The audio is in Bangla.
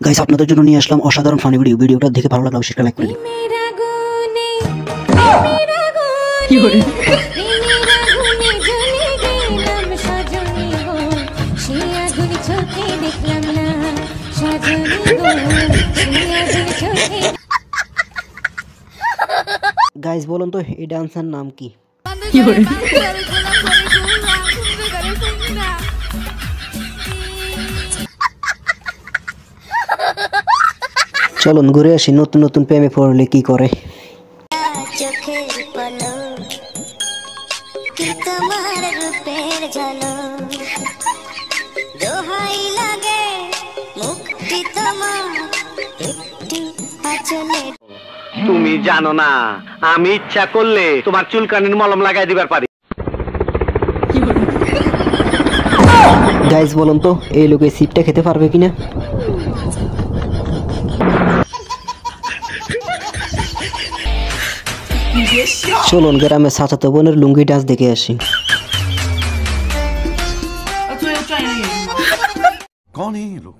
গাইস আপনাদের জন্য নিয়ে আসলাম অসাধারণ ফানি ভিডিওটা দেখে ভালো লাগলে অবশ্যই লাইক করুন। গাইস বলুন তো এই ডান্সের নাম কি? চলুন ঘুরে আসি নতুন নতুন প্রেমে পড়লে কি করে। তুমি জানো না আমি ইচ্ছা করলে তোমার চুলকানির মলম লাগাই দিবার পারি। গাইস বলুন তো এই লোকে সিটটা খেতে পারবে কিনা? চলুন গ্রামে চাচাতো বোনের লুঙ্গি ডান্স দেখে আসি। कौन है ये लोग?